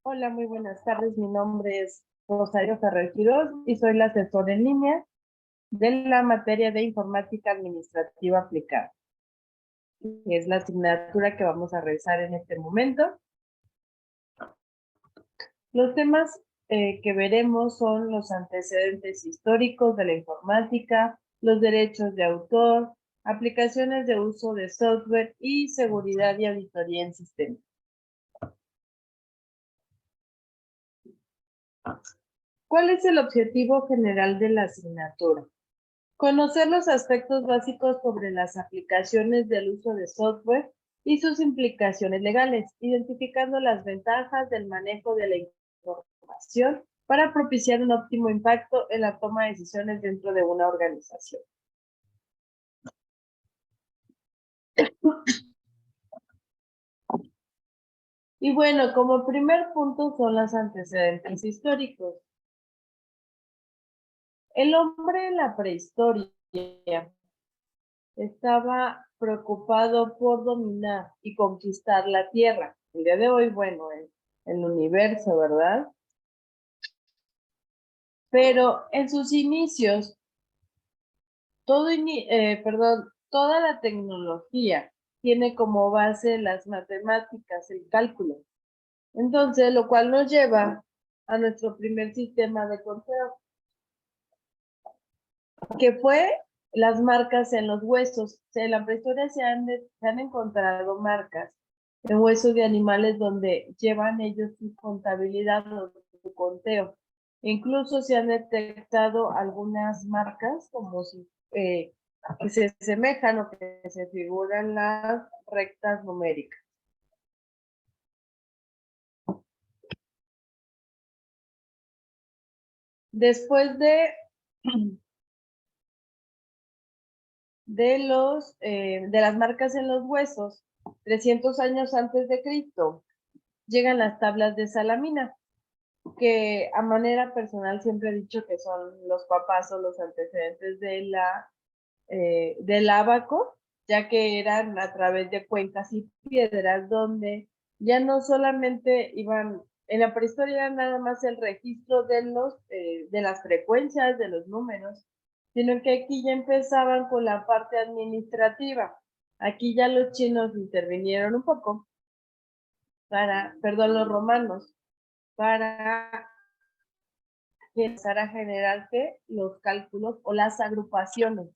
Hola, muy buenas tardes. Mi nombre es Rosario Ferrer Quiroz y soy la asesora en línea de la materia de informática administrativa aplicada, que es la asignatura que vamos a revisar en este momento. Los temas que veremos son los antecedentes históricos de la informática, los derechos de autor, aplicaciones de uso de software y seguridad y auditoría en sistemas. ¿Cuál es el objetivo general de la asignatura? Conocer los aspectos básicos sobre las aplicaciones del uso de software y sus implicaciones legales, identificando las ventajas del manejo de la información para propiciar un óptimo impacto en la toma de decisiones dentro de una organización. Y bueno, como primer punto son los antecedentes históricos. El hombre en la prehistoria estaba preocupado por dominar y conquistar la tierra. El día de hoy, bueno, el universo, ¿verdad? Pero en sus inicios, toda la tecnología tiene como base las matemáticas, el cálculo. Entonces, lo cual nos lleva a nuestro primer sistema de conteo, que fue las marcas en los huesos. O sea, en la prehistoria se han encontrado marcas en huesos de animales donde llevan ellos su contabilidad o su conteo. Incluso se han detectado algunas marcas como si que se asemejan o que se figuran las rectas numéricas. Después de las marcas en los huesos, 300 años antes de Cristo, llegan las tablas de Salamina, que a manera personal siempre he dicho que son los papás o los antecedentes del ábaco, ya que eran a través de cuencas y piedras donde ya no solamente iban, en la prehistoria era nada más el registro de las frecuencias, de los números, sino que aquí ya empezaban con la parte administrativa. Aquí ya los chinos intervinieron un poco los romanos, para empezar a generar los cálculos o las agrupaciones.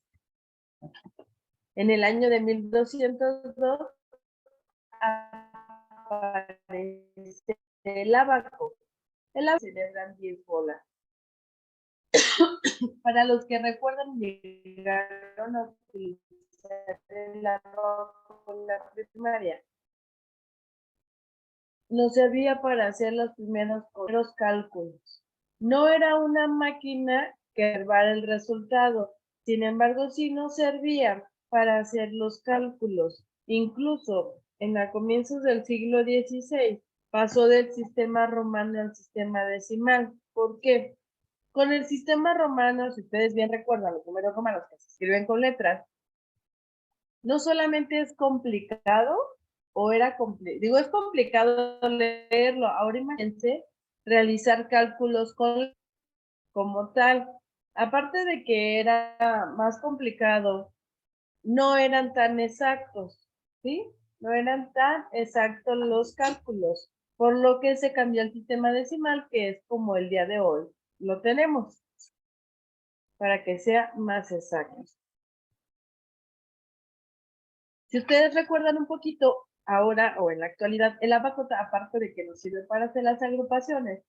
En el año de 1202 aparece el ábaco. El ábaco celebran 10 bolas. Para los que recuerdan, llegaron a utilizar el ábaco en la primaria. No servía para hacer los primeros cálculos. No era una máquina que observara el resultado. Sin embargo, sí nos servía para hacer los cálculos. Incluso en los comienzos del siglo XVI pasó del sistema romano al sistema decimal. ¿Por qué? Con el sistema romano, si ustedes bien recuerdan los números romanos que se escriben con letras, no solamente es complicado, es complicado leerlo. Ahora imagínense realizar cálculos como tal. Aparte de que era más complicado, no eran tan exactos, ¿sí? No eran tan exactos los cálculos, por lo que se cambió el sistema decimal, que es como el día de hoy lo tenemos, para que sea más exacto. Si ustedes recuerdan un poquito, ahora o en la actualidad, el ábaco, aparte de que nos sirve para hacer las agrupaciones,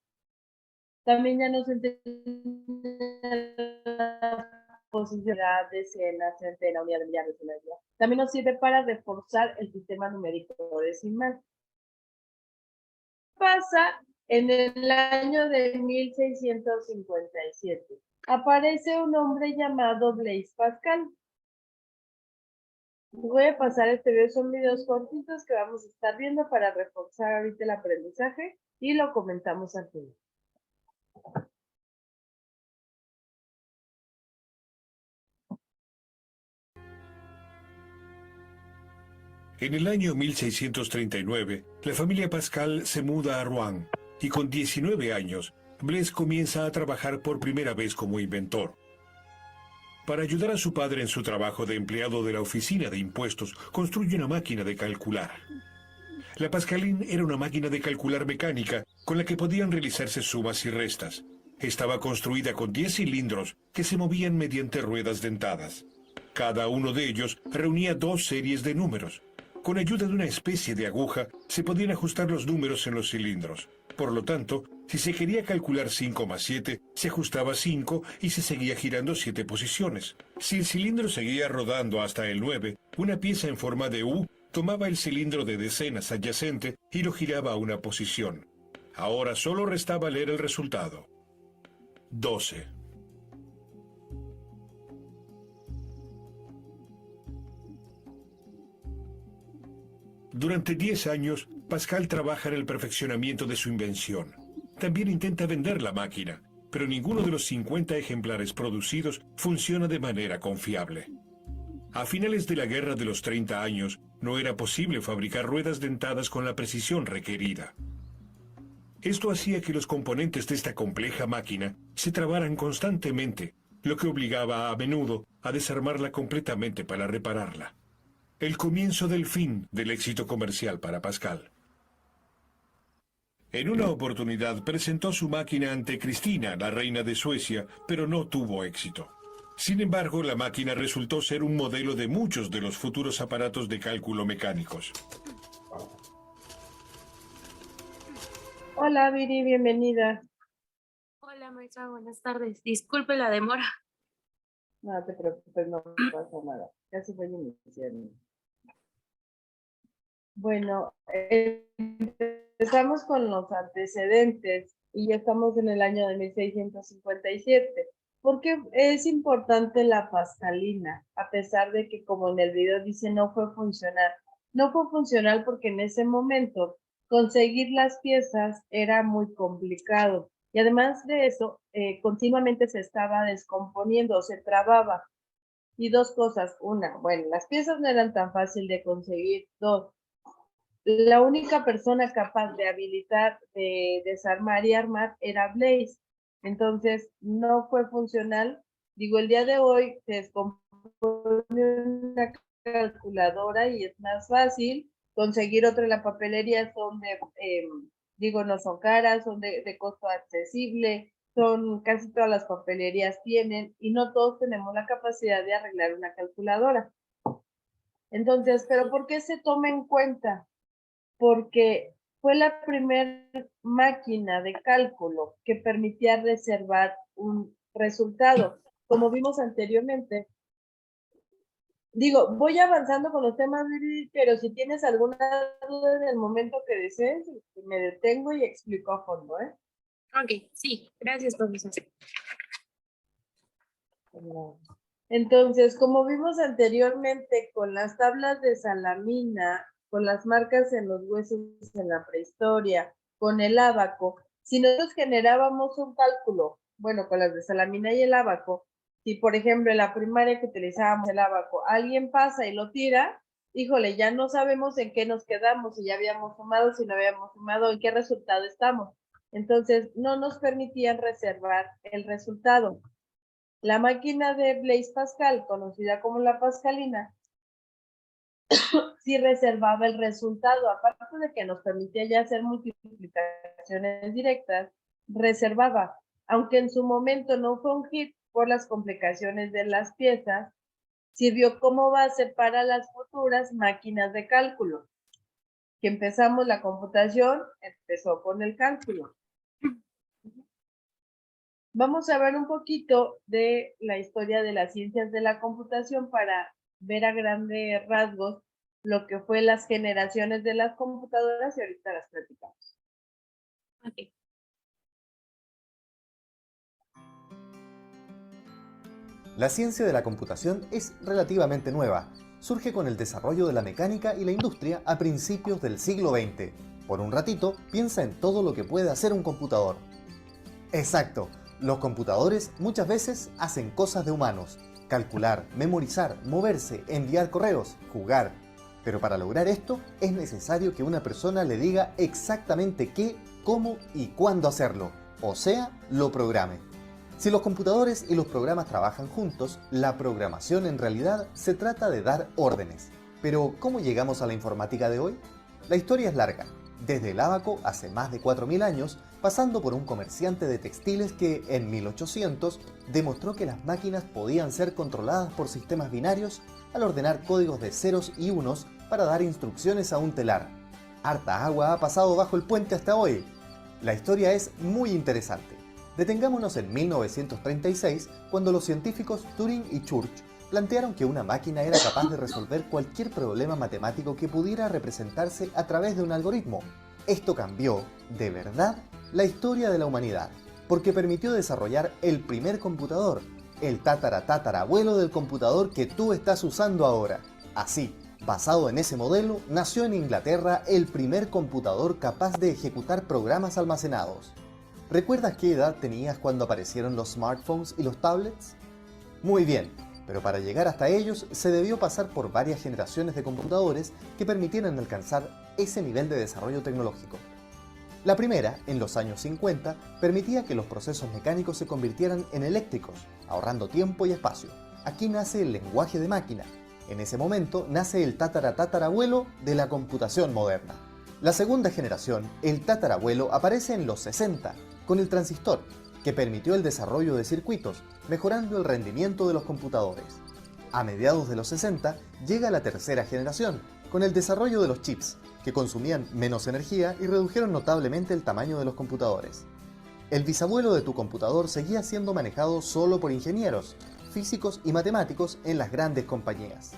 también ya nos posibilidad, decena, centena, unidad de millar, decena de millar. También nos sirve para reforzar el sistema numérico decimal. Pasa en el año de 1657. Aparece un hombre llamado Blaise Pascal. Voy a pasar este video, son videos cortitos que vamos a estar viendo para reforzar ahorita el aprendizaje y lo comentamos al final. En el año 1639, la familia Pascal se muda a Rouen, y con 19 años, Blaise comienza a trabajar por primera vez como inventor. Para ayudar a su padre en su trabajo de empleado de la oficina de impuestos, construye una máquina de calcular. La Pascaline era una máquina de calcular mecánica con la que podían realizarse sumas y restas. Estaba construida con 10 cilindros que se movían mediante ruedas dentadas. Cada uno de ellos reunía 2 series de números. Con ayuda de una especie de aguja se podían ajustar los números en los cilindros. Por lo tanto, si se quería calcular 5 más 7, se ajustaba 5 y se seguía girando 7 posiciones. Si el cilindro seguía rodando hasta el 9, una pieza en forma de U tomaba el cilindro de decenas adyacente y lo giraba a una posición. Ahora solo restaba leer el resultado. 12. Durante 10 años, Pascal trabaja en el perfeccionamiento de su invención. También intenta vender la máquina, pero ninguno de los 50 ejemplares producidos funciona de manera confiable. A finales de la Guerra de los 30 años, no era posible fabricar ruedas dentadas con la precisión requerida. Esto hacía que los componentes de esta compleja máquina se trabaran constantemente, lo que obligaba a menudo a desarmarla completamente para repararla. El comienzo del fin del éxito comercial para Pascal. En una oportunidad presentó su máquina ante Cristina, la reina de Suecia, pero no tuvo éxito. Sin embargo, la máquina resultó ser un modelo de muchos de los futuros aparatos de cálculo mecánicos. Hola, Viri, bienvenida. Hola, maestra, buenas tardes. Disculpe la demora. No te preocupes, no pasa nada. Casi voy iniciando. Bueno, empezamos con los antecedentes y ya estamos en el año de 1657. ¿Por qué es importante la pascalina? A pesar de que, como en el video dice, no fue funcional. No fue funcional porque en ese momento conseguir las piezas era muy complicado. Y además de eso, continuamente se estaba descomponiendo, se trababa. Y dos cosas. Una, bueno, las piezas no eran tan fácil de conseguir. Dos, la única persona capaz de habilitar, de desarmar y armar era Blaise. Entonces, no fue funcional. Digo, el día de hoy se descompone una calculadora y es más fácil. Conseguir otra en la papelería son de, no son caras, son de costo accesible, son casi todas las papelerías tienen y no todos tenemos la capacidad de arreglar una calculadora. Entonces, ¿pero por qué se toma en cuenta? Porque fue la primera máquina de cálculo que permitía reservar un resultado. Como vimos anteriormente, digo, voy avanzando con los temas, pero si tienes alguna duda en el momento que desees, me detengo y explico a fondo, ¿eh? Ok, sí, gracias, profesor. Entonces, como vimos anteriormente, con las tablas de Salamina, con las marcas en los huesos en la prehistoria, con el ábaco, si nosotros generábamos un cálculo, bueno, con las de Salamina y el ábaco, si por ejemplo en la primaria que utilizábamos el ábaco, alguien pasa y lo tira, híjole, ya no sabemos en qué nos quedamos, si ya habíamos sumado, si no habíamos sumado, en qué resultado estamos. Entonces, no nos permitían reservar el resultado. La máquina de Blaise Pascal, conocida como la Pascalina, sí reservaba el resultado, aparte de que nos permitía ya hacer multiplicaciones directas, reservaba, aunque en su momento no fue un hit por las complicaciones de las piezas, sirvió como base para las futuras máquinas de cálculo. Que empezamos la computación, empezó con el cálculo. Vamos a ver un poquito de la historia de las ciencias de la computación para ver a grandes rasgos lo que fue las generaciones de las computadoras y ahorita las platicamos. Okay. La ciencia de la computación es relativamente nueva. Surge con el desarrollo de la mecánica y la industria a principios del siglo XX. Por un ratito, piensa en todo lo que puede hacer un computador. Exacto, los computadores muchas veces hacen cosas de humanos. Calcular, memorizar, moverse, enviar correos, jugar. Pero para lograr esto, es necesario que una persona le diga exactamente qué, cómo y cuándo hacerlo, o sea, lo programe. Si los computadores y los programas trabajan juntos, la programación en realidad se trata de dar órdenes. Pero, ¿cómo llegamos a la informática de hoy? La historia es larga, desde el ábaco hace más de 4000 años, pasando por un comerciante de textiles que, en 1800, demostró que las máquinas podían ser controladas por sistemas binarios al ordenar códigos de ceros y unos para dar instrucciones a un telar. Harta agua ha pasado bajo el puente hasta hoy. La historia es muy interesante. Detengámonos en 1936, cuando los científicos Turing y Church plantearon que una máquina era capaz de resolver cualquier problema matemático que pudiera representarse a través de un algoritmo. Esto cambió, de verdad, la historia de la humanidad, porque permitió desarrollar el primer computador, el tataratatarabuelo del computador que tú estás usando ahora. Así, basado en ese modelo, nació en Inglaterra el primer computador capaz de ejecutar programas almacenados. ¿Recuerdas qué edad tenías cuando aparecieron los smartphones y los tablets? Muy bien, pero para llegar hasta ellos se debió pasar por varias generaciones de computadores que permitieran alcanzar ese nivel de desarrollo tecnológico. La primera, en los años 50, permitía que los procesos mecánicos se convirtieran en eléctricos, ahorrando tiempo y espacio. Aquí nace el lenguaje de máquina. En ese momento nace el tataratatarabuelo de la computación moderna. La segunda generación, el tatarabuelo, aparece en los 60, con el transistor, que permitió el desarrollo de circuitos, mejorando el rendimiento de los computadores. A mediados de los 60 llega la tercera generación, con el desarrollo de los chips, que consumían menos energía y redujeron notablemente el tamaño de los computadores. El bisabuelo de tu computador seguía siendo manejado solo por ingenieros, físicos y matemáticos en las grandes compañías.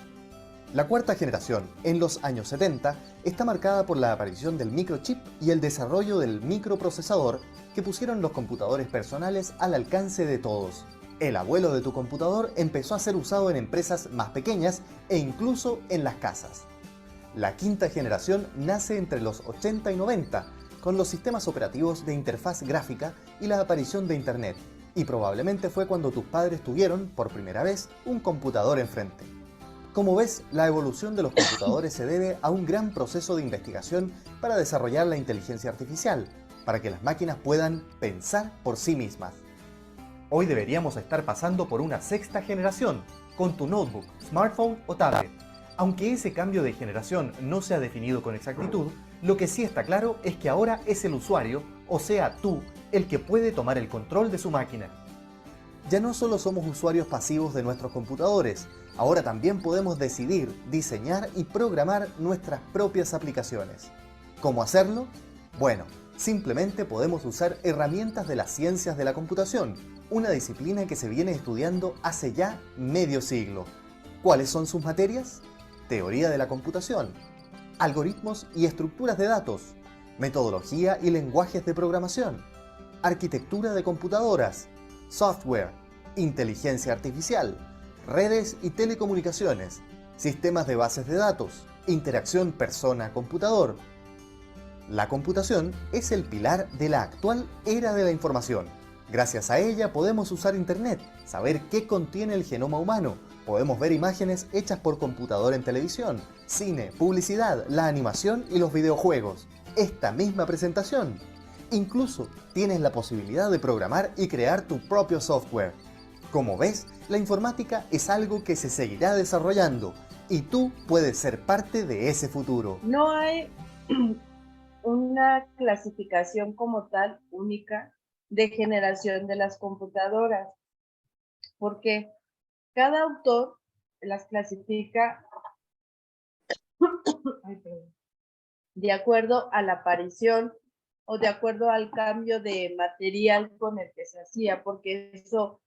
La cuarta generación, en los años 70, está marcada por la aparición del microchip y el desarrollo del microprocesador que pusieron los computadores personales al alcance de todos. El abuelo de tu computador empezó a ser usado en empresas más pequeñas e incluso en las casas. La quinta generación nace entre los 80 y 90, con los sistemas operativos de interfaz gráfica y la aparición de Internet, y probablemente fue cuando tus padres tuvieron, por primera vez, un computador enfrente. Como ves, la evolución de los computadores se debe a un gran proceso de investigación para desarrollar la inteligencia artificial, para que las máquinas puedan pensar por sí mismas. Hoy deberíamos estar pasando por una sexta generación, con tu notebook, smartphone o tablet. Aunque ese cambio de generación no se ha definido con exactitud, lo que sí está claro es que ahora es el usuario, o sea tú, el que puede tomar el control de su máquina. Ya no solo somos usuarios pasivos de nuestros computadores, ahora también podemos decidir, diseñar y programar nuestras propias aplicaciones. ¿Cómo hacerlo? Bueno, simplemente podemos usar herramientas de las ciencias de la computación, una disciplina que se viene estudiando hace ya medio siglo. ¿Cuáles son sus materias? Teoría de la computación, algoritmos y estructuras de datos, metodología y lenguajes de programación, arquitectura de computadoras, software, inteligencia artificial, redes y telecomunicaciones, sistemas de bases de datos, interacción persona-computador. La computación es el pilar de la actual era de la información. Gracias a ella podemos usar Internet, saber qué contiene el genoma humano, podemos ver imágenes hechas por computador en televisión, cine, publicidad, la animación y los videojuegos. Esta misma presentación. Incluso tienes la posibilidad de programar y crear tu propio software. Como ves, la informática es algo que se seguirá desarrollando y tú puedes ser parte de ese futuro. No hay una clasificación como tal única de generación de las computadoras, porque cada autor las clasifica de acuerdo a la aparición o de acuerdo al cambio de material con el que se hacía, porque eso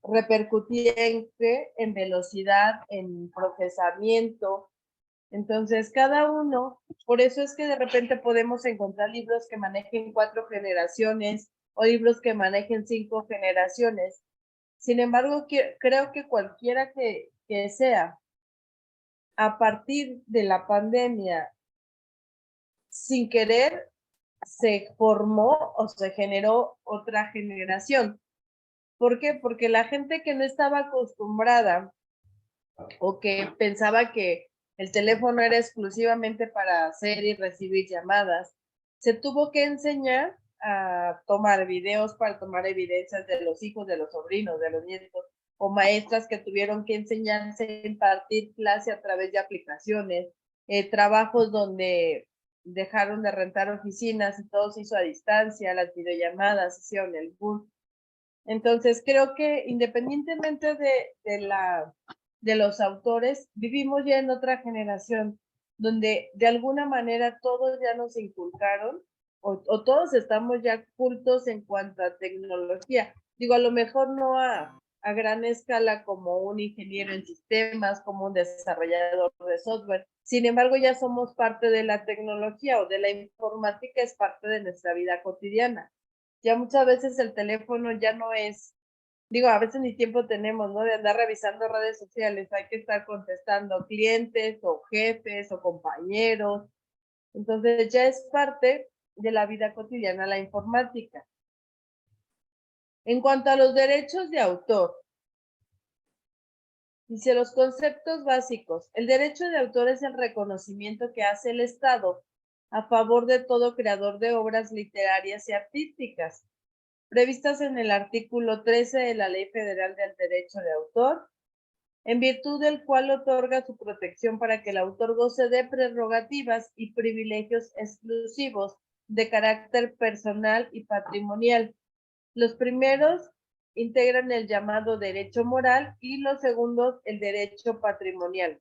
repercutía en qué, en velocidad, en procesamiento. Entonces, cada uno, por eso es que de repente podemos encontrar libros que manejen 4 generaciones o libros que manejen 5 generaciones. Sin embargo, creo que cualquiera que sea, a partir de la pandemia, sin querer, se formó o se generó otra generación. ¿Por qué? Porque la gente que no estaba acostumbrada o que pensaba que el teléfono era exclusivamente para hacer y recibir llamadas, se tuvo que enseñar a tomar videos para tomar evidencias de los hijos, de los sobrinos, de los nietos, o maestras que tuvieron que enseñarse a impartir clase a través de aplicaciones, trabajos donde dejaron de rentar oficinas y todo se hizo a distancia, las videollamadas hicieron el boom. Entonces creo que independientemente de los autores, vivimos ya en otra generación donde de alguna manera todos ya nos inculcaron o todos estamos ya cultos en cuanto a tecnología. Digo, a lo mejor no a gran escala como un ingeniero en sistemas, como un desarrollador de software. Sin embargo, ya somos parte de la tecnología o de la informática, es parte de nuestra vida cotidiana. Ya muchas veces el teléfono ya no es, digo, a veces ni tiempo tenemos, ¿no? De andar revisando redes sociales, hay que estar contestando clientes o jefes o compañeros. Entonces ya es parte de la vida cotidiana la informática. En cuanto a los derechos de autor, dice los conceptos básicos. El derecho de autor es el reconocimiento que hace el Estado a favor de todo creador de obras literarias y artísticas, previstas en el artículo 13 de la Ley Federal del Derecho de Autor, en virtud del cual otorga su protección para que el autor goce de prerrogativas y privilegios exclusivos de carácter personal y patrimonial. Los primeros integran el llamado derecho moral y los segundos el derecho patrimonial.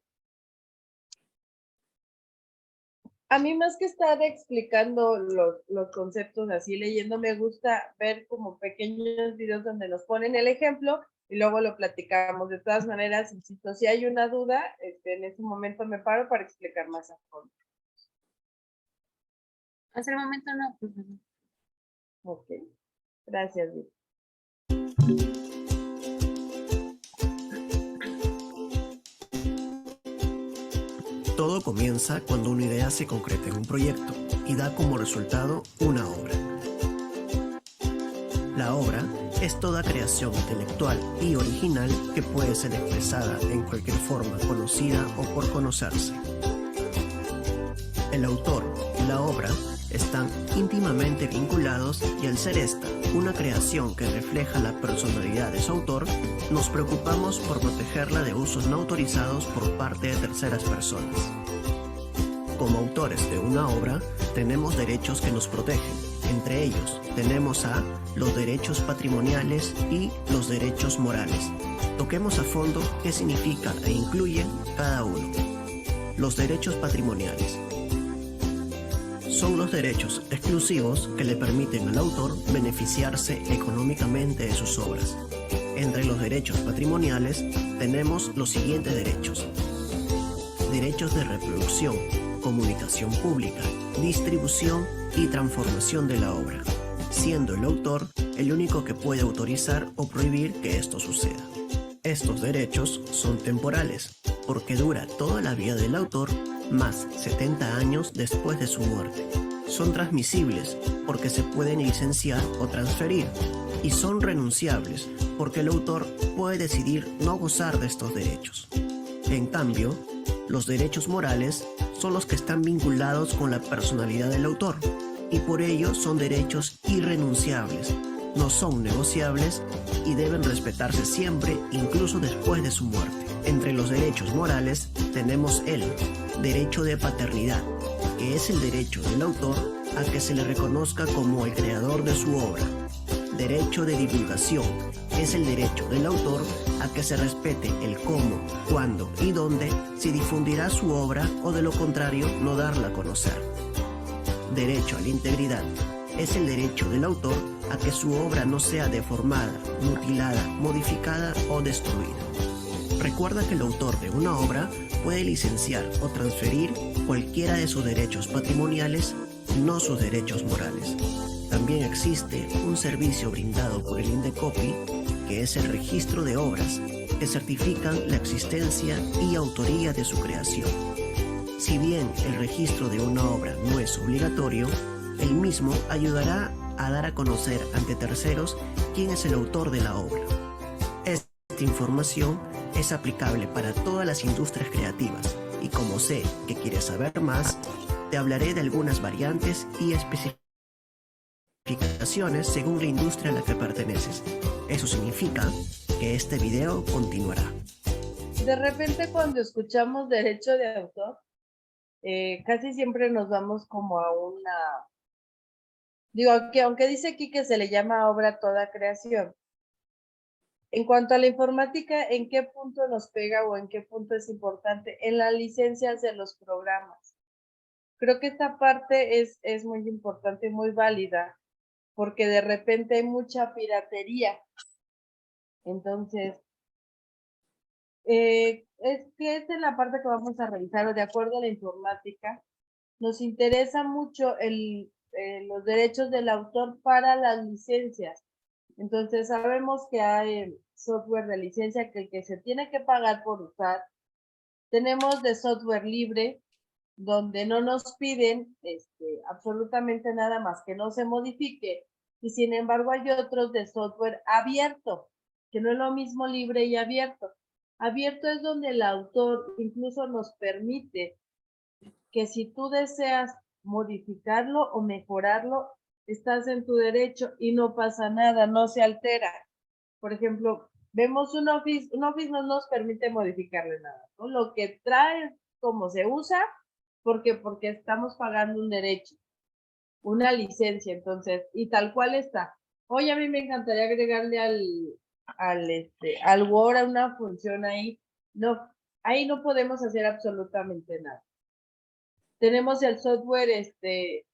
A mí, más que estar explicando los conceptos así leyendo, me gusta ver como pequeños videos donde nos ponen el ejemplo y luego lo platicamos. De todas maneras, insisto, si hay una duda, en ese momento me paro para explicar más a fondo. Hasta el momento no, profesor. Ok, gracias, Vic. Todo comienza cuando una idea se concreta en un proyecto y da como resultado una obra. La obra es toda creación intelectual y original que puede ser expresada en cualquier forma conocida o por conocerse. El autor y la obra están íntimamente vinculados y al ser esta una creación que refleja la personalidad de su autor, nos preocupamos por protegerla de usos no autorizados por parte de terceras personas. Como autores de una obra, tenemos derechos que nos protegen. Entre ellos, tenemos a los derechos patrimoniales y los derechos morales. Toquemos a fondo qué significa e incluye cada uno. Los derechos patrimoniales son los derechos exclusivos que le permiten al autor beneficiarse económicamente de sus obras. Entre los derechos patrimoniales tenemos los siguientes derechos: derechos de reproducción, comunicación pública, distribución y transformación de la obra, siendo el autor el único que puede autorizar o prohibir que esto suceda. Estos derechos son temporales, porque dura toda la vida del autor, más 70 años después de su muerte. Son transmisibles, porque se pueden licenciar o transferir, y son renunciables, porque el autor puede decidir no gozar de estos derechos. En cambio, los derechos morales son los que están vinculados con la personalidad del autor, y por ello son derechos irrenunciables, no son negociables y deben respetarse siempre, incluso después de su muerte. Entre los derechos morales tenemos el derecho de paternidad, que es el derecho del autor a que se le reconozca como el creador de su obra. Derecho de divulgación, es el derecho del autor a que se respete el cómo, cuándo y dónde se difundirá su obra o de lo contrario no darla a conocer. Derecho a la integridad, es el derecho del autor a que su obra no sea deformada, mutilada, modificada o destruida. Recuerda que el autor de una obra puede licenciar o transferir cualquiera de sus derechos patrimoniales, no sus derechos morales. También existe un servicio brindado por el Indecopi, que es el registro de obras, que certifican la existencia y autoría de su creación. Si bien el registro de una obra no es obligatorio, el mismo ayudará a dar a conocer ante terceros quién es el autor de la obra. Esta información es aplicable para todas las industrias creativas y como sé que quieres saber más, te hablaré de algunas variantes y especificaciones según la industria a la que perteneces. Eso significa que este video continuará. De repente cuando escuchamos derecho de autor, casi siempre nos vamos como a una... Digo, aunque dice aquí que se le llama obra toda creación. En cuanto a la informática, ¿en qué punto nos pega o en qué punto es importante? En las licencias de los programas. Creo que esta parte es muy importante y muy válida, porque de repente hay mucha piratería. Entonces, es en la parte que vamos a revisar, o de acuerdo a la informática, nos interesa mucho los derechos del autor para las licencias. Entonces, sabemos que hay software de licencia que se tiene que pagar por usar. Tenemos de software libre, donde no nos piden absolutamente nada más que no se modifique. Y sin embargo, hay otros de software abierto, que no es lo mismo libre y abierto. Abierto es donde el autor incluso nos permite que si tú deseas modificarlo o mejorarlo, estás en tu derecho y no pasa nada, no se altera. Por ejemplo, vemos un Office no nos permite modificarle nada, ¿no? Lo que trae, como se usa, porque estamos pagando un derecho, una licencia, entonces, y tal cual está. Oye, a mí me encantaría agregarle al Word una función ahí. No, ahí no podemos hacer absolutamente nada. Tenemos el software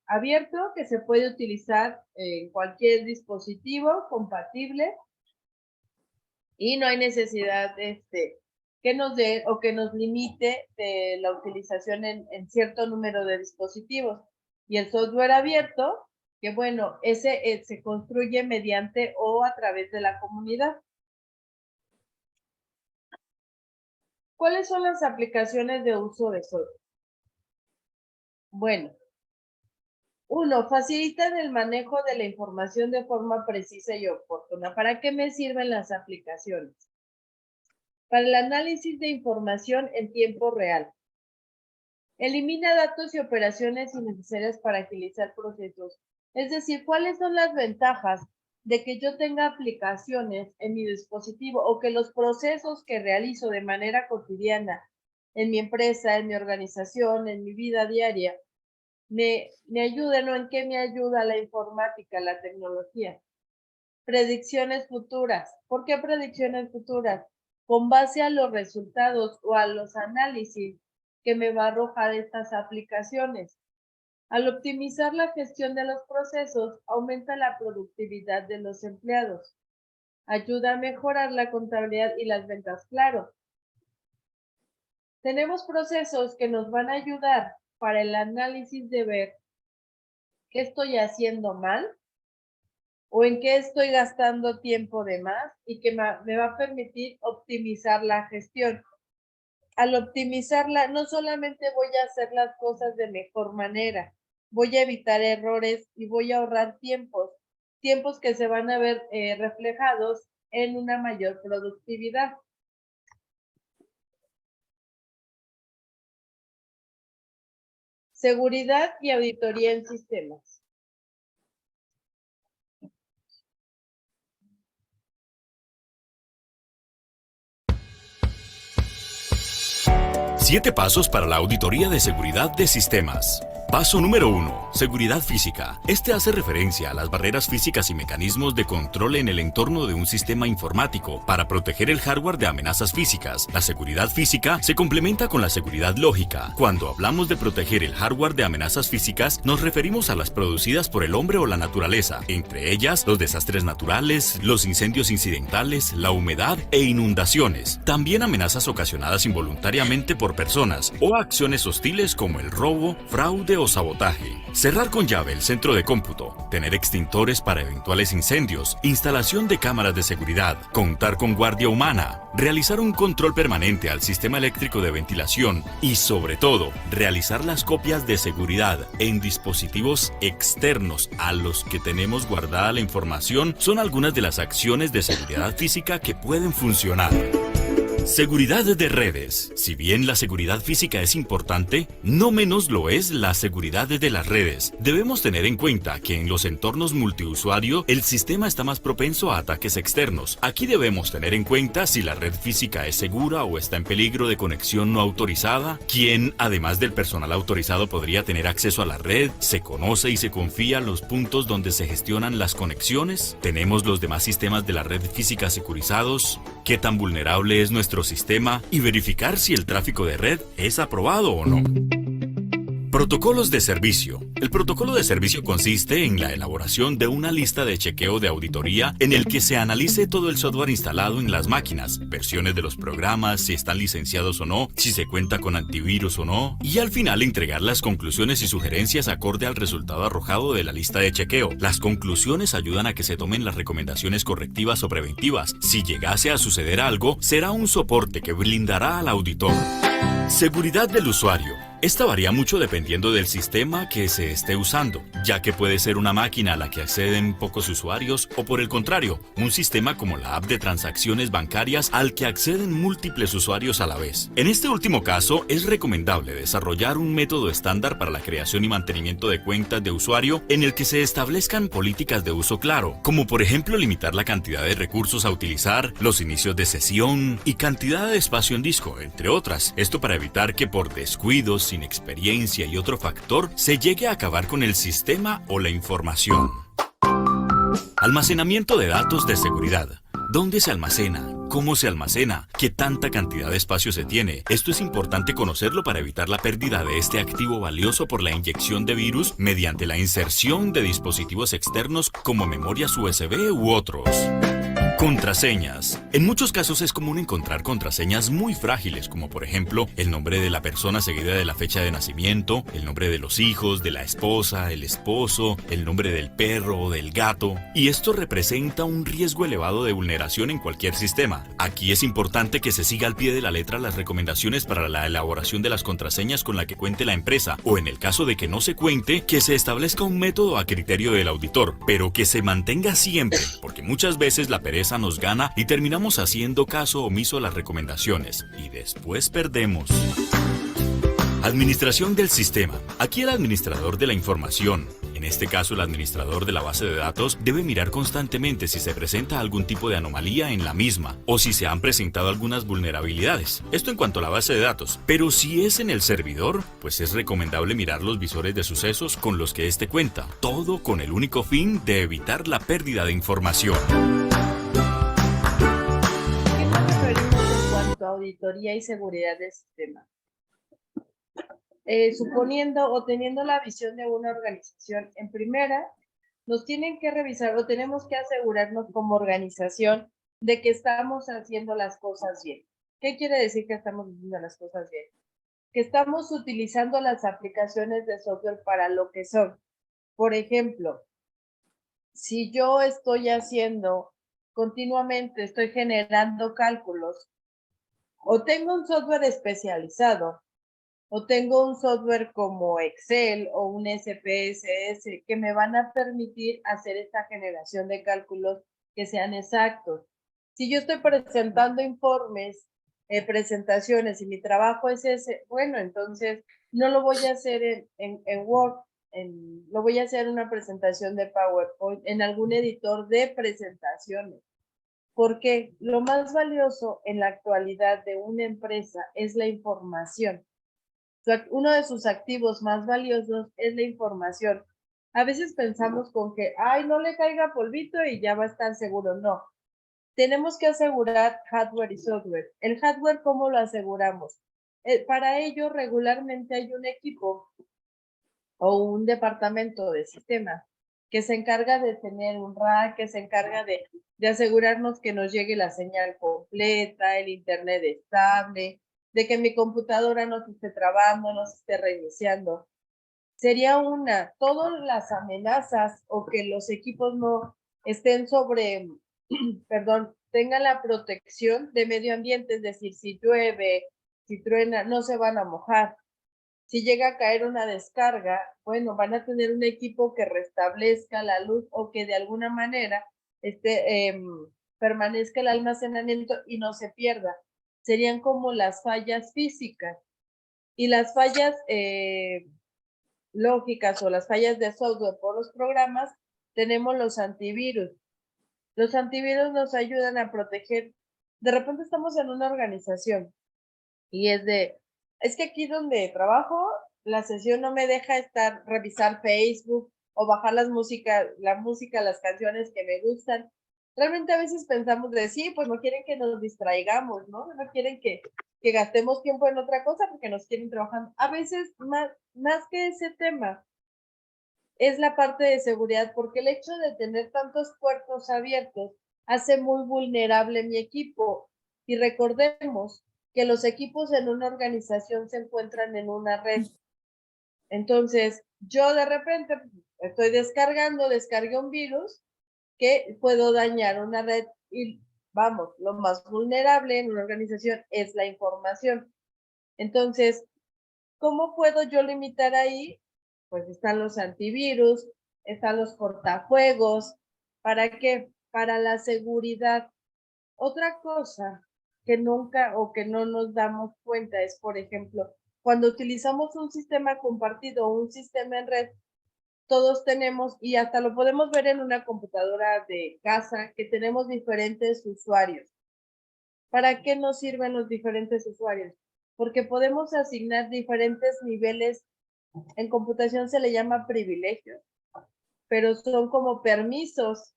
abierto que se puede utilizar en cualquier dispositivo compatible y no hay necesidad que nos dé o que nos limite de la utilización en cierto número de dispositivos. Y el software abierto, que bueno, ese se construye mediante o a través de la comunidad. ¿Cuáles son las aplicaciones de uso de software? Bueno, 1. Facilitan el manejo de la información de forma precisa y oportuna. ¿Para qué me sirven las aplicaciones? Para el análisis de información en tiempo real. Elimina datos y operaciones innecesarias para agilizar procesos. Es decir, ¿cuáles son las ventajas de que yo tenga aplicaciones en mi dispositivo o que los procesos que realizo de manera cotidiana en mi empresa, en mi organización, en mi vida diaria, me ayuden o en qué me ayuda la informática, la tecnología? Predicciones futuras. ¿Por qué predicciones futuras? Con base a los resultados o a los análisis que me va a arrojar estas aplicaciones. Al optimizar la gestión de los procesos, aumenta la productividad de los empleados. Ayuda a mejorar la contabilidad y las ventas. Claro, tenemos procesos que nos van a ayudar para el análisis de ver qué estoy haciendo mal o en qué estoy gastando tiempo de más y que me va a permitir optimizar la gestión. Al optimizarla, no solamente voy a hacer las cosas de mejor manera, voy a evitar errores y voy a ahorrar tiempos que se van a ver reflejados en una mayor productividad. Seguridad y auditoría en sistemas. Siete pasos para la auditoría de seguridad de sistemas. Paso número 1. Seguridad física. Este hace referencia a las barreras físicas y mecanismos de control en el entorno de un sistema informático para proteger el hardware de amenazas físicas. La seguridad física se complementa con la seguridad lógica. Cuando hablamos de proteger el hardware de amenazas físicas, nos referimos a las producidas por el hombre o la naturaleza, entre ellas los desastres naturales, los incendios incidentales, la humedad e inundaciones. También amenazas ocasionadas involuntariamente por personas o acciones hostiles como el robo, fraude o sabotaje. Cerrar con llave el centro de cómputo, tener extintores para eventuales incendios, instalación de cámaras de seguridad, contar con guardia humana, realizar un control permanente al sistema eléctrico de ventilación y, sobre todo, realizar las copias de seguridad en dispositivos externos a los que tenemos guardada la información son algunas de las acciones de seguridad física que pueden funcionar. Seguridad de redes. Si bien la seguridad física es importante, no menos lo es la seguridad de las redes. Debemos tener en cuenta que en los entornos multiusuario el sistema está más propenso a ataques externos. Aquí debemos tener en cuenta si la red física es segura o está en peligro de conexión no autorizada, quién, además del personal autorizado, podría tener acceso a la red, se conoce y se confía los puntos donde se gestionan las conexiones, tenemos los demás sistemas de la red física securizados, qué tan vulnerable es nuestro sistema y verificar si el tráfico de red es aprobado o no. Protocolos de servicio. El protocolo de servicio consiste en la elaboración de una lista de chequeo de auditoría en el que se analice todo el software instalado en las máquinas, versiones de los programas, si están licenciados o no, si se cuenta con antivirus o no, y al final entregar las conclusiones y sugerencias acorde al resultado arrojado de la lista de chequeo. Las conclusiones ayudan a que se tomen las recomendaciones correctivas o preventivas. Si llegase a suceder algo, será un soporte que blindará al auditor. Seguridad del usuario. Esta varía mucho dependiendo del sistema que se esté usando, ya que puede ser una máquina a la que acceden pocos usuarios o por el contrario, un sistema como la app de transacciones bancarias al que acceden múltiples usuarios a la vez. En este último caso, es recomendable desarrollar un método estándar para la creación y mantenimiento de cuentas de usuario en el que se establezcan políticas de uso claro, como por ejemplo limitar la cantidad de recursos a utilizar, los inicios de sesión y cantidad de espacio en disco, entre otras. Esto para evitar que por descuidos, sin experiencia y otro factor, se llegue a acabar con el sistema o la información. Almacenamiento de datos de seguridad. ¿Dónde se almacena? ¿Cómo se almacena? ¿Qué tanta cantidad de espacio se tiene? Esto es importante conocerlo para evitar la pérdida de este activo valioso por la inyección de virus mediante la inserción de dispositivos externos como memorias USB u otros. Contraseñas. En muchos casos es común encontrar contraseñas muy frágiles, como por ejemplo el nombre de la persona seguida de la fecha de nacimiento, el nombre de los hijos, de la esposa, el esposo, el nombre del perro o del gato, y esto representa un riesgo elevado de vulneración en cualquier sistema. Aquí es importante que se siga al pie de la letra las recomendaciones para la elaboración de las contraseñas con la que cuente la empresa, o en el caso de que no se cuente, que se establezca un método a criterio del auditor, pero que se mantenga siempre, porque muchas veces la pereza nos gana y terminamos haciendo caso omiso a las recomendaciones y después perdemos. Administración del sistema. Aquí el administrador de la información, en este caso el administrador de la base de datos, debe mirar constantemente si se presenta algún tipo de anomalía en la misma o si se han presentado algunas vulnerabilidades. Esto en cuanto a la base de datos. Pero si es en el servidor, pues es recomendable mirar los visores de sucesos con los que éste cuenta. Todo con el único fin de evitar la pérdida de información. Auditoría y seguridad del sistema. Suponiendo o teniendo la visión de una organización, en primera, nos tienen que revisar o tenemos que asegurarnos como organización de que estamos haciendo las cosas bien. ¿Qué quiere decir que estamos haciendo las cosas bien? Que estamos utilizando las aplicaciones de software para lo que son. Por ejemplo, si yo estoy haciendo continuamente, estoy generando cálculos, o tengo un software especializado, o tengo un software como Excel o un SPSS que me van a permitir hacer esta generación de cálculos que sean exactos. Si yo estoy presentando informes, presentaciones y mi trabajo es ese, bueno, entonces no lo voy a hacer en Word, lo voy a hacer en una presentación de PowerPoint, en algún editor de presentaciones. Porque lo más valioso en la actualidad de una empresa es la información. Uno de sus activos más valiosos es la información. A veces pensamos con que, ay, no le caiga polvito y ya va a estar seguro. No. Tenemos que asegurar hardware y software. El hardware, ¿cómo lo aseguramos? Para ello, regularmente hay un equipo o un departamento de sistemas que se encarga de tener un rack, que se encarga de asegurarnos que nos llegue la señal completa, el internet estable, de que mi computadora no se esté trabando, no se esté reiniciando. Sería todas las amenazas o que los equipos no estén tengan la protección de medio ambiente, es decir, si llueve, si truena, no se van a mojar. Si llega a caer una descarga, bueno, van a tener un equipo que restablezca la luz o que de alguna manera permanezca el almacenamiento y no se pierda. serían como las fallas físicas. Y las fallas lógicas o las fallas de software por los programas, tenemos los antivirus. Los antivirus nos ayudan a proteger. De repente estamos en una organización y es que aquí donde trabajo, la sesión no me deja revisar Facebook o bajar la música, las canciones que me gustan. Realmente a veces pensamos de sí, pues no quieren que nos distraigamos, ¿no? No quieren que gastemos tiempo en otra cosa porque nos quieren trabajando. A veces más que ese tema es la parte de seguridad, porque el hecho de tener tantos puertos abiertos hace muy vulnerable mi equipo. Y recordemos que los equipos en una organización se encuentran en una red. Entonces, yo de repente estoy descargué un virus que puedo dañar una red y vamos, lo más vulnerable en una organización es la información. Entonces, ¿cómo puedo yo limitar ahí? Pues están los antivirus, están los cortafuegos. ¿Para qué? Para la seguridad. Otra cosa que nunca o que no nos damos cuenta es, por ejemplo, cuando utilizamos un sistema compartido o un sistema en red, todos tenemos, y hasta lo podemos ver en una computadora de casa, que tenemos diferentes usuarios. ¿Para qué nos sirven los diferentes usuarios? Porque podemos asignar diferentes niveles. En computación se le llama privilegios, pero son como permisos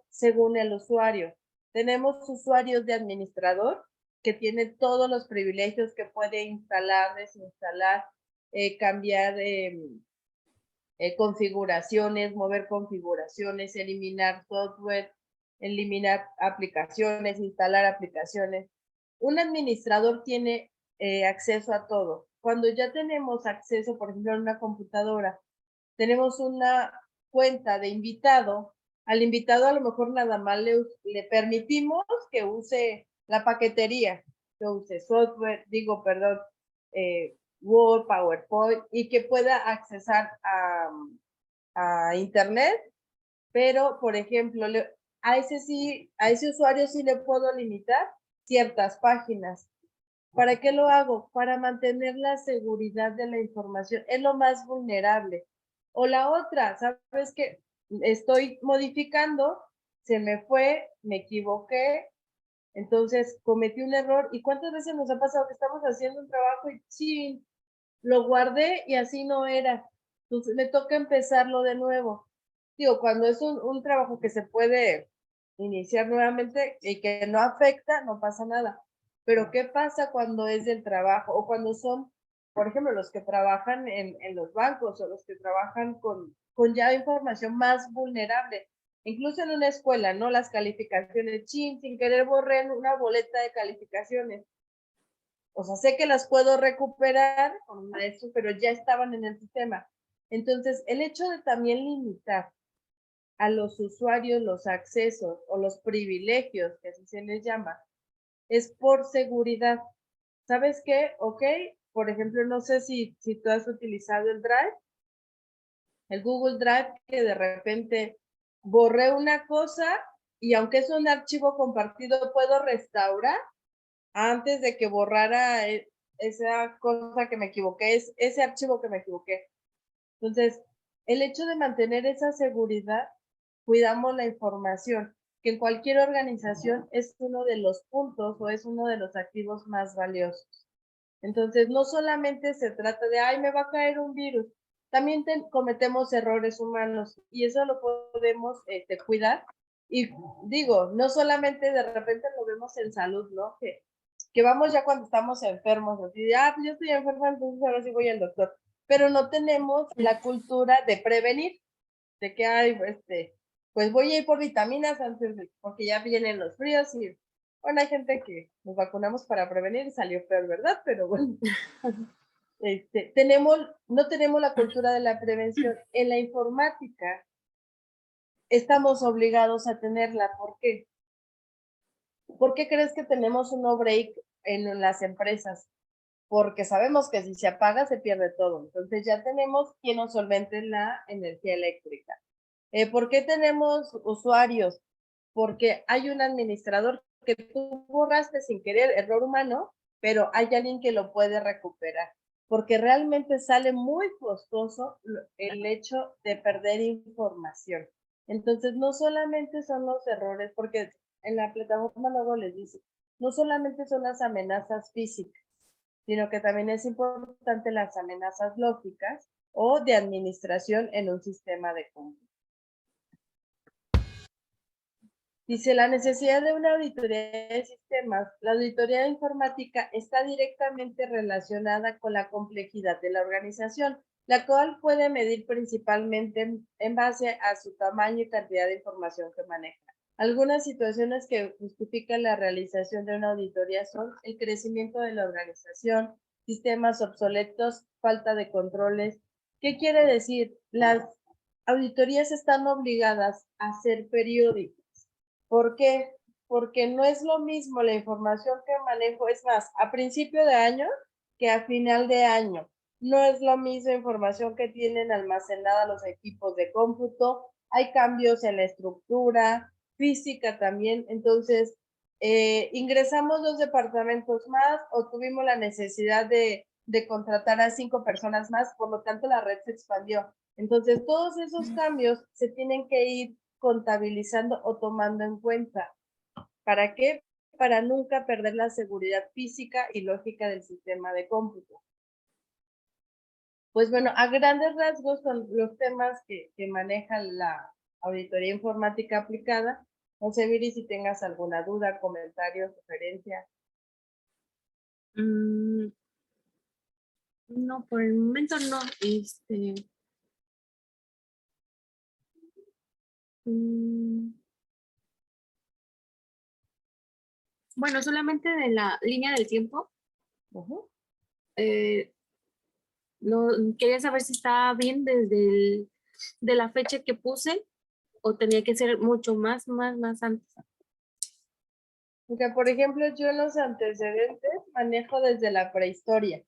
según el usuario. Tenemos usuarios de administrador que tiene todos los privilegios, que puede instalar, desinstalar, cambiar configuraciones, mover configuraciones, eliminar software, eliminar aplicaciones, instalar aplicaciones. Un administrador tiene acceso a todo. Cuando ya tenemos acceso, por ejemplo, en una computadora, tenemos una cuenta de invitado. Al invitado a lo mejor nada más le permitimos que use la paquetería, que use software, Word, PowerPoint, y que acceder a Internet, pero, por ejemplo, a ese usuario sí le puedo limitar ciertas páginas. ¿Para qué lo hago? Para mantener la seguridad de la información. Es lo más vulnerable. O la otra, ¿sabes qué? Estoy modificando, se me fue, me equivoqué, entonces cometí un error. ¿Y cuántas veces nos ha pasado que estamos haciendo un trabajo y sí, lo guardé y así no era? Entonces me toca empezarlo de nuevo. Digo, cuando es un trabajo que se puede iniciar nuevamente y que no afecta, no pasa nada. Pero ¿qué pasa cuando es del trabajo? O cuando son, por ejemplo, los que trabajan en los bancos o los que trabajan con ya información más vulnerable. Incluso en una escuela, ¿no? Las calificaciones, sin querer borré una boleta de calificaciones. O sea, sé que las puedo recuperar con un maestro, pero ya estaban en el sistema. Entonces, el hecho de también limitar a los usuarios los accesos o los privilegios, que así se les llama, es por seguridad. ¿Sabes qué? Ok, por ejemplo, no sé si tú has utilizado el Drive, el Google Drive, que de repente borré una cosa y aunque es un archivo compartido, puedo restaurar antes de que borrara esa cosa que me equivoqué, ese archivo que me equivoqué. Entonces, el hecho de mantener esa seguridad, cuidamos la información, que en cualquier organización es uno de los puntos o es uno de los activos más valiosos. Entonces, no solamente se trata de, ay, me va a caer un virus, también cometemos errores humanos y eso lo podemos cuidar. Y digo, no solamente de repente lo vemos en salud, ¿no? Que vamos ya cuando estamos enfermos, así de, pues yo estoy enferma, entonces ahora sí voy al doctor. Pero no tenemos la cultura de prevenir, de que hay, pues voy a ir por vitaminas antes porque ya vienen los fríos y, bueno, hay gente que nos vacunamos para prevenir y salió peor, ¿verdad? Pero bueno, no tenemos la cultura de la prevención. En la informática estamos obligados a tenerla. ¿Por qué? ¿Por qué crees que tenemos un no-break en las empresas? Porque sabemos que si se apaga se pierde todo. Entonces ya tenemos quien nos solvente la energía eléctrica. ¿Por qué tenemos usuarios? Porque hay un administrador porque tú borraste sin querer, error humano, pero hay alguien que lo puede recuperar, porque realmente sale muy costoso el hecho de perder información. Entonces, no solamente son los errores, porque en la plataforma luego les dice, no solamente son las amenazas físicas, sino que también es importante las amenazas lógicas o de administración en un sistema de cómputo. Dice, la necesidad de una auditoría de sistemas. La auditoría de informática está directamente relacionada con la complejidad de la organización, la cual puede medir principalmente en base a su tamaño y cantidad de información que maneja. Algunas situaciones que justifican la realización de una auditoría son el crecimiento de la organización, sistemas obsoletos, falta de controles. ¿Qué quiere decir? Las auditorías están obligadas a ser periódicas. ¿Por qué? Porque no es lo mismo la información que manejo, es más, a principio de año que a final de año. No es lo mismo información que tienen almacenada los equipos de cómputo, hay cambios en la estructura, física también, entonces ingresamos 2 departamentos más o tuvimos la necesidad de contratar a 5 personas más, por lo tanto la red se expandió. Entonces todos esos cambios se tienen que ir contabilizando o tomando en cuenta. ¿Para qué? Para nunca perder la seguridad física y lógica del sistema de cómputo. Pues bueno, a grandes rasgos son los temas que maneja la auditoría informática aplicada. No sé, Viri, si tengas alguna duda, comentario, sugerencia. No, por el momento no. Bueno, solamente de la línea del tiempo. No, quería saber si estaba bien desde de la fecha que puse o tenía que ser mucho más antes. Porque, por ejemplo, yo en los antecedentes manejo desde la prehistoria.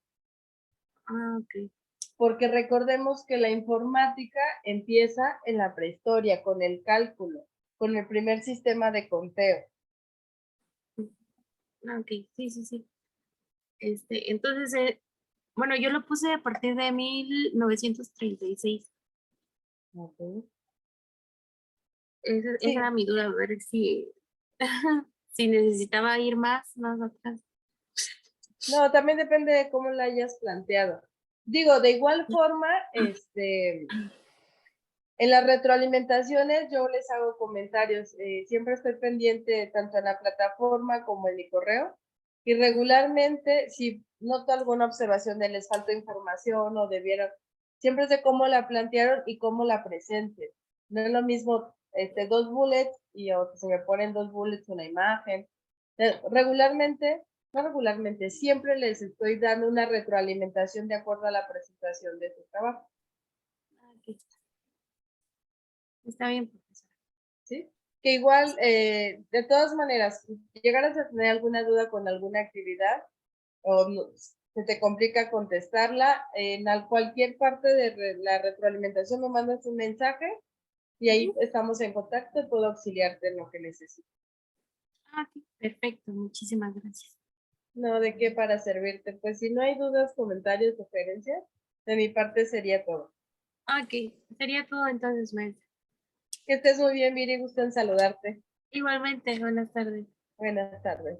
Ah, ok. Porque recordemos que la informática empieza en la prehistoria, con el cálculo, con el primer sistema de conteo. Ah, ok, sí. Entonces, bueno, yo lo puse a partir de 1936. Okay. Esa Sí. era mi duda, a ver si, si necesitaba ir más atrás. No, también depende de cómo la hayas planteado. Digo, de igual forma, en las retroalimentaciones yo les hago comentarios. Siempre estoy pendiente tanto en la plataforma como en mi correo. Y regularmente, si noto alguna observación de les falta información o debieron, siempre sé cómo la plantearon y cómo la presenten. No es lo mismo 2 bullets y se me ponen 2 bullets una imagen. No regularmente, siempre les estoy dando una retroalimentación de acuerdo a la presentación de su trabajo. Okay. Está bien, profesora. ¿Sí? Que igual, de todas maneras, si llegaras a tener alguna duda con alguna actividad o se te complica contestarla, en cualquier parte de la retroalimentación me mandas un mensaje y ahí estamos en contacto y puedo auxiliarte en lo que necesites. Ah, ok, perfecto, muchísimas gracias. No, ¿de qué? Para servirte. Pues si no hay dudas, comentarios, sugerencias, de mi parte sería todo. Ok, sería todo entonces, maestra. Que estés muy bien, Viri, gusto en saludarte. Igualmente, buenas tardes. Buenas tardes.